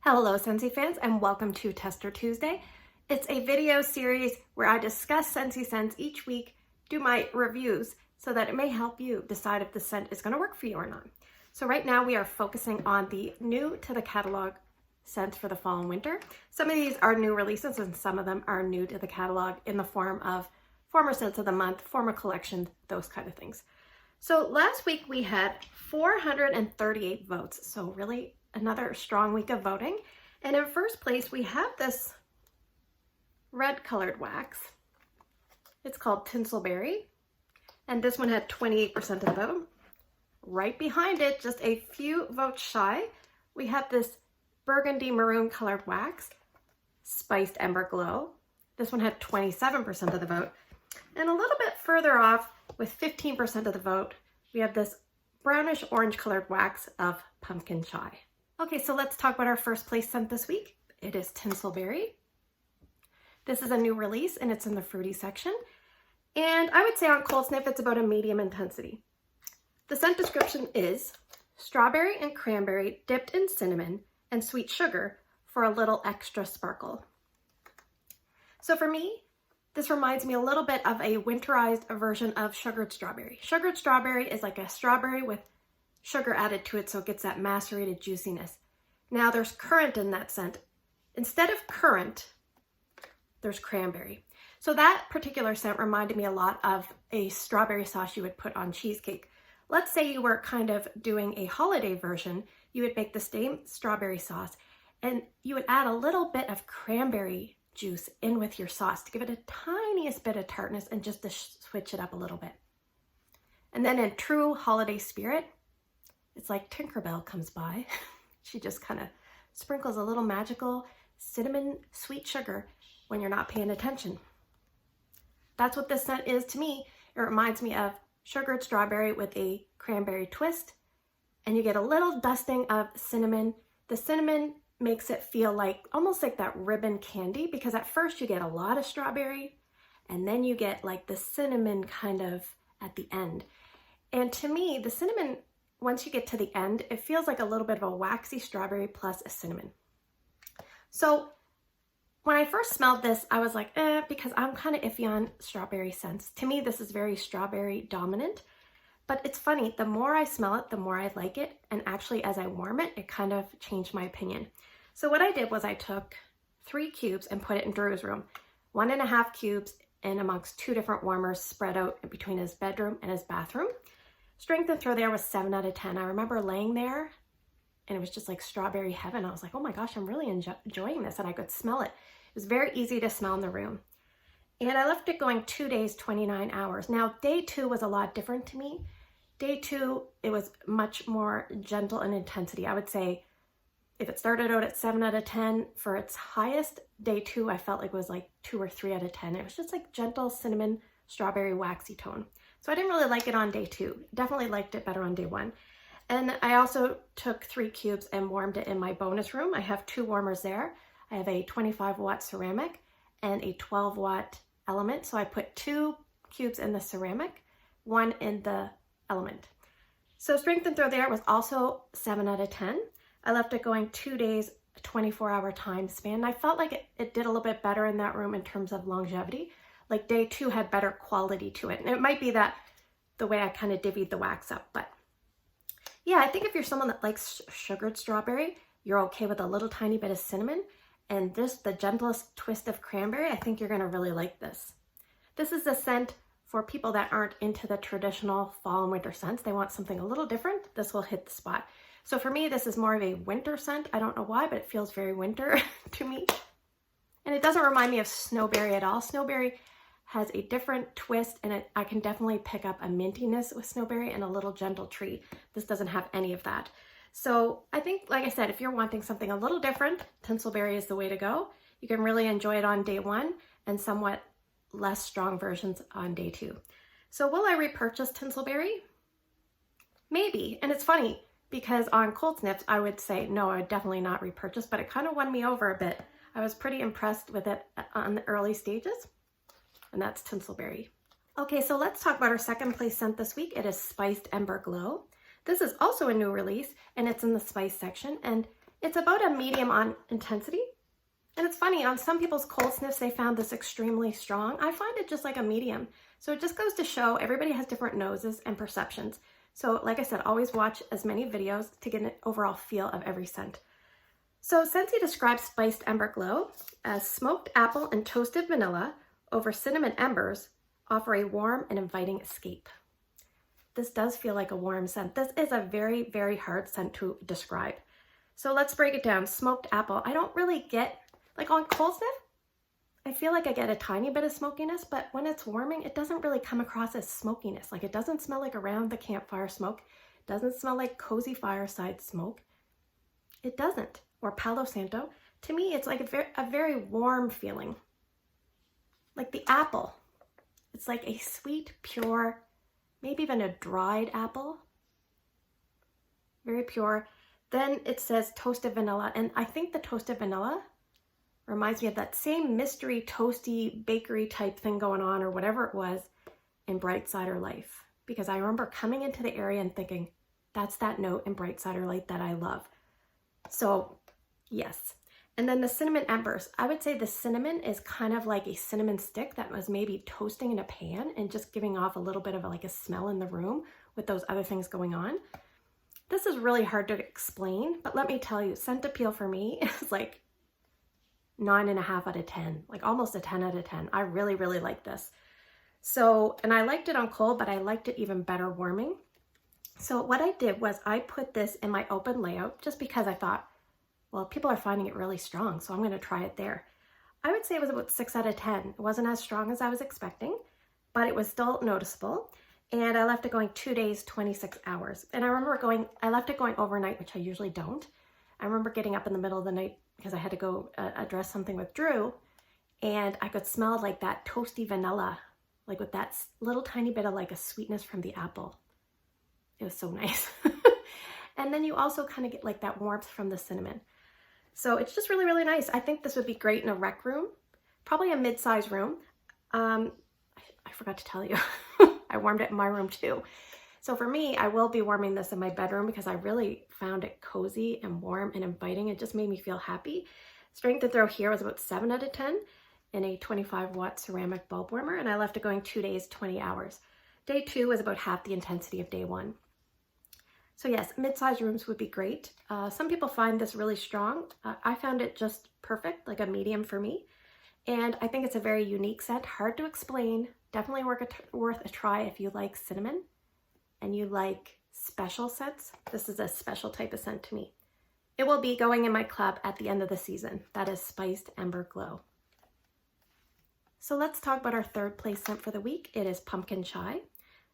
Hello Scentsy fans and welcome to Tester Tuesday. It's a video series where I discuss Scentsy scents each week, do my reviews so that it may help you decide if the scent is going to work for you or not. So right now we are focusing on the new to the catalog scents for the fall and winter. Some of these are new releases and some of them are new to the catalog in the form of former scents of the month, former collections, those kind of things. So last week we had 438 votes, so really another strong week of voting. And in first place, we have this red colored wax. It's called Tinsel Berry. And this one had 28% of the vote. Right behind it, just a few votes shy, we have this burgundy maroon colored wax, Spiced Ember Glow. This one had 27% of the vote. And a little bit further off, with 15% of the vote, we have this brownish orange colored wax of Pumpkin Chai. Okay, so let's talk about our first place scent this week. It is Tinsel Berry. This is a new release and it's in the fruity section. And I would say on cold sniff, it's about a medium intensity. The scent description is strawberry and cranberry dipped in cinnamon and sweet sugar for a little extra sparkle. So for me, this reminds me a little bit of a winterized version of sugared strawberry. Sugared strawberry is like a strawberry with sugar added to it, so it gets that macerated juiciness. Now there's currant in that scent. Instead of currant, there's cranberry. So that particular scent reminded me a lot of a strawberry sauce you would put on cheesecake. Let's say you were kind of doing a holiday version, you would make the same strawberry sauce and you would add a little bit of cranberry juice in with your sauce to give it a tiniest bit of tartness and just to switch it up a little bit. And then in true holiday spirit, it's like Tinkerbell comes by. She just kind of sprinkles a little magical cinnamon sweet sugar when you're not paying attention. That's what this scent is to me. It reminds me of sugared strawberry with a cranberry twist, and you get a little dusting of cinnamon. The cinnamon makes it feel like almost like that ribbon candy, because at first you get a lot of strawberry and then you get like the cinnamon kind of at the end. And to me, the cinnamon, once you get to the end, it feels like a little bit of a waxy strawberry plus a cinnamon. So when I first smelled this, I was like, because I'm kind of iffy on strawberry scents. To me, this is very strawberry dominant, but it's funny, the more I smell it, the more I like it. And actually, as I warm it, it kind of changed my opinion. So what I did was I took 3 cubes and put it in Drew's room, 1.5 cubes in amongst 2 different warmers spread out between his bedroom and his bathroom. Strength and throw there was 7 out of 10. I remember laying there and it was just like strawberry heaven. I was like, oh my gosh, I'm really enjoying this, and I could smell it. It was very easy to smell in the room. And I left it going 2 days, 29 hours. Now, day 2 was a lot different to me. Day 2, it was much more gentle in intensity. I would say if it started out at 7 out of 10, for its highest, day 2, I felt like it was like 2 or 3 out of 10. It was just like gentle cinnamon, strawberry, waxy tone. So I didn't really like it on day 2. Definitely liked it better on day 1. And I also took 3 cubes and warmed it in my bonus room. I have 2 warmers there. I have a 25-watt ceramic and a 12-watt element. So I put 2 cubes in the ceramic, 1 in the element. So strength and throw there was also 7 out of 10. I left it going 2 days, a 24-hour time span. I felt like it did a little bit better in that room in terms of longevity. Like day 2 had better quality to it. And it might be that the way I kind of divvied the wax up. But yeah, I think if you're someone that likes sugared strawberry, you're okay with a little tiny bit of cinnamon and the gentlest twist of cranberry, I think you're going to really like this. This is the scent for people that aren't into the traditional fall and winter scents. They want something a little different. This will hit the spot. So for me, this is more of a winter scent. I don't know why, but it feels very winter to me. And it doesn't remind me of snowberry at all. Snowberry has a different twist, and I can definitely pick up a mintiness with snowberry and a little gentle treat. This doesn't have any of that. So I think, like I said, if you're wanting something a little different, Tinsel Berry is the way to go. You can really enjoy it on day 1 and somewhat less strong versions on day 2. So will I repurchase Tinsel Berry? Maybe. And it's funny because on cold sniffs, I would say, no, I would definitely not repurchase, but it kind of won me over a bit. I was pretty impressed with it on the early stages. And that's Tinsel Berry. Okay, so let's talk about our second place scent this week. It is Spiced Ember Glow. This is also a new release, and it's in the spice section, and It's about a medium on intensity. And it's funny, on some people's cold sniffs, they found this extremely strong. I find it just like a medium. So it just goes to show everybody has different noses and perceptions. So like I said, always watch as many videos to get an overall feel of every scent. So Scentsy describes Spiced Ember Glow as smoked apple and toasted vanilla over cinnamon embers offer a warm and inviting escape. This does feel like a warm scent. This is a very, very hard scent to describe. So let's break it down. Smoked apple. I don't really get, like on cold sniff, I feel like I get a tiny bit of smokiness, but when it's warming, it doesn't really come across as smokiness. Like it doesn't smell like around the campfire smoke. It doesn't smell like cozy fireside smoke. It doesn't. Or Palo Santo. To me, it's like a very warm feeling. Like the apple. It's like a sweet, pure, maybe even a dried apple. Very pure. Then it says toasted vanilla. And I think the toasted vanilla reminds me of that same mystery, toasty, bakery type thing going on, or whatever it was in Bright Cider Life. Because I remember coming into the area and thinking, that's that note in Bright Cider Life that I love. So, yes. And then the cinnamon embers. I would say the cinnamon is kind of like a cinnamon stick that was maybe toasting in a pan and just giving off a little bit of like a smell in the room with those other things going on. This is really hard to explain, but let me tell you, scent appeal for me is like 9.5 out of 10, like almost a 10 out of 10. I really, really like this. So, and I liked it on cold, but I liked it even better warming. So what I did was I put this in my open layout just because I thought, well, people are finding it really strong, so I'm going to try it there. I would say it was about 6 out of 10. It wasn't as strong as I was expecting, but it was still noticeable. And I left it going 2 days, 26 hours. And I remember I left it going overnight, which I usually don't. I remember getting up in the middle of the night because I had to go address something with Drew, and I could smell like that toasty vanilla, like with that little tiny bit of like a sweetness from the apple. It was so nice. And then you also kind of get like that warmth from the cinnamon. So it's just really, really nice. I think this would be great in a rec room, probably a mid-size room. I forgot to tell you, I warmed it in my room too. So for me, I will be warming this in my bedroom because I really found it cozy and warm and inviting. It just made me feel happy. Strength to throw here was about 7 out of 10 in a 25-watt ceramic bulb warmer, and I left it going 2 days, 20 hours. Day 2 was about half the intensity of day 1. So yes, mid-sized rooms would be great. Some people find this really strong. I found it just perfect, like a medium for me. And I think it's a very unique scent, hard to explain. Definitely worth a try if you like cinnamon and you like special scents. This is a special type of scent to me. It will be going in my club at the end of the season. That is Spiced Ember Glow. So let's talk about our third place scent for the week. It is Pumpkin Chai.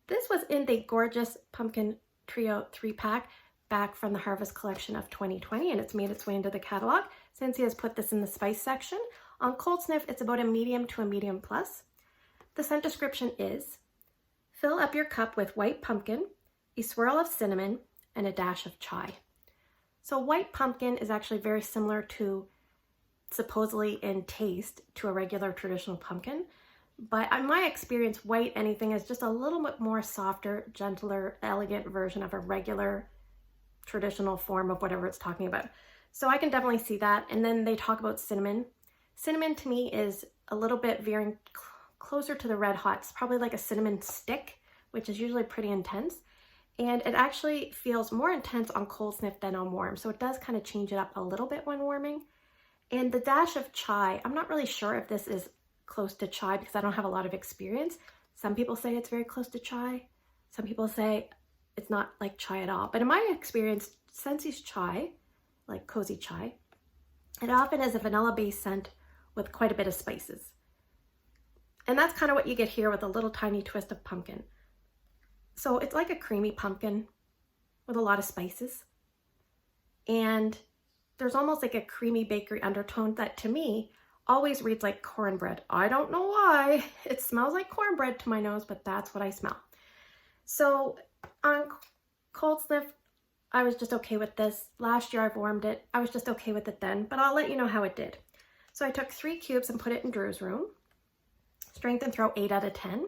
This was in the gorgeous Pumpkin Trio 3-pack back from the Harvest Collection of 2020, and it's made its way into the catalog. Scentsy has put this in the spice section. On cold sniff, it's about a medium to a medium plus. The scent description is, fill up your cup with white pumpkin, a swirl of cinnamon, and a dash of chai. So white pumpkin is actually very similar to, supposedly in taste, to a regular traditional pumpkin. But in my experience, white anything is just a little bit more softer, gentler, elegant version of a regular traditional form of whatever it's talking about. So I can definitely see that. And then they talk about cinnamon. Cinnamon to me is a little bit veering closer to the red hot. It's probably like a cinnamon stick, which is usually pretty intense. And it actually feels more intense on cold sniff than on warm. So it does kind of change it up a little bit when warming. And the dash of chai, I'm not really sure if this is close to chai because I don't have a lot of experience. Some people say it's very close to chai. Some people say it's not like chai at all. But in my experience, Scentsy's chai, like cozy chai, it often is a vanilla-based scent with quite a bit of spices. And that's kind of what you get here with a little tiny twist of pumpkin. So it's like a creamy pumpkin with a lot of spices. And there's almost like a creamy bakery undertone that to me always reads like cornbread. I don't know why. It smells like cornbread to my nose, but that's what I smell. So on cold sniff, I was just okay with this. Last year I've warmed it. I was just okay with it then, but I'll let you know how it did. So I took 3 cubes and put it in Drew's room. Strength and throw 8 out of 10.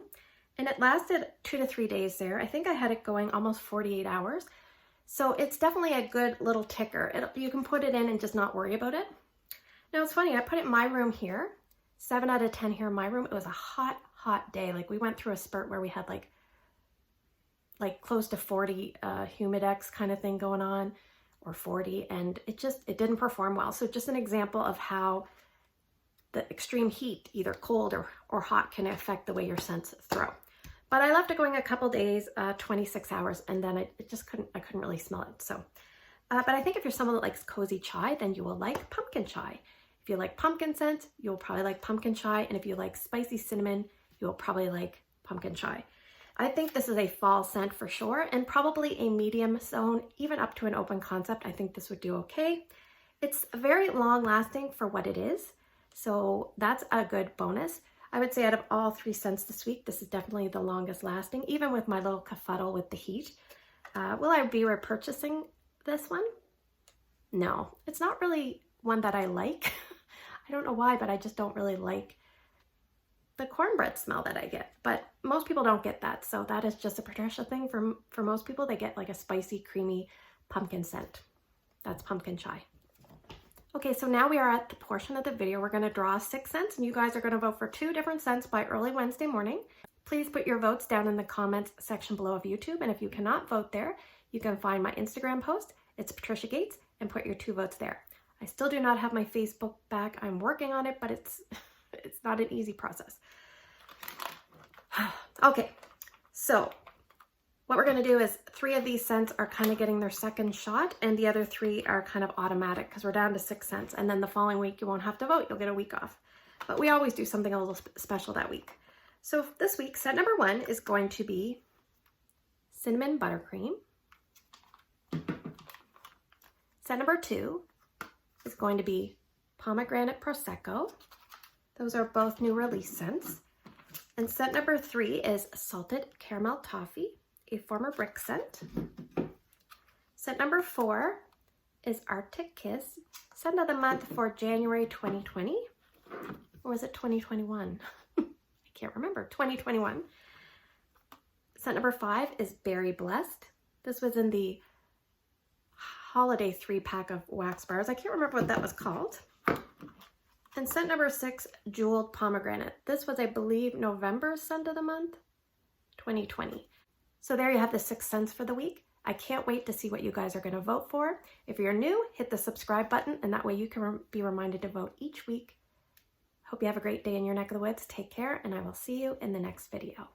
And it lasted 2 to 3 days there. I think I had it going almost 48 hours. So it's definitely a good little ticker. You can put it in and just not worry about it. Now it's funny, I put it in my room here, 7 out of 10 here in my room. It was a hot, hot day. Like we went through a spurt where we had like close to 40 humidex kind of thing going on, or 40, and it didn't perform well. So just an example of how the extreme heat, either cold or hot, can affect the way your scents throw. But I left it going a couple days, 26 hours, and then I couldn't really smell it. So, but I think if you're someone that likes cozy chai, then you will like pumpkin chai. If you like pumpkin scent, you'll probably like pumpkin chai. And if you like spicy cinnamon, you'll probably like pumpkin chai. I think this is a fall scent for sure, and probably a medium zone, even up to an open concept. I think this would do okay. It's very long lasting for what it is, so that's a good bonus. I would say out of all 3 scents this week, this is definitely the longest lasting, even with my little kerfuffle with the heat. Will I be repurchasing this one? No, it's not really one that I like. I don't know why, but I just don't really like the cornbread smell that I get. But most people don't get that, so that is just a Patricia thing. For most people, they get like a spicy, creamy pumpkin scent. That's pumpkin chai. Okay, so now we are at the portion of the video we're going to draw 6 scents, and you guys are going to vote for 2 different scents by early Wednesday morning. Please put your votes down in the comments section below of YouTube, and if you cannot vote there, you can find my Instagram post. It's Patricia Gates, and put your 2 votes there. I still do not have my Facebook back. I'm working on it, but it's not an easy process. Okay, so what we're going to do is 3 of these scents are kind of getting their second shot, and the other 3 are kind of automatic because we're down to 6 scents, and then the following week you won't have to vote. You'll get a week off. But we always do something a little special that week. So this week, scent number 1 is going to be Cinnamon Buttercream. Scent number 2 is going to be Pomegranate Prosecco. Those are both new release scents. And scent number 3 is Salted Caramel Toffee, a former brick scent. Scent number 4 is Arctic Kiss, scent of the month for January 2020. Or was it 2021? I can't remember. 2021. Scent number 5 is Berry Blessed. This was in the holiday 3-pack of wax bars. I can't remember what that was called. And scent number 6, Jeweled Pomegranate. This was, I believe, November's scent of the month, 2020. So there you have the 6 scents for the week. I can't wait to see what you guys are going to vote for. If you're new, hit the subscribe button, and that way you can be reminded to vote each week. Hope you have a great day in your neck of the woods. Take care, and I will see you in the next video.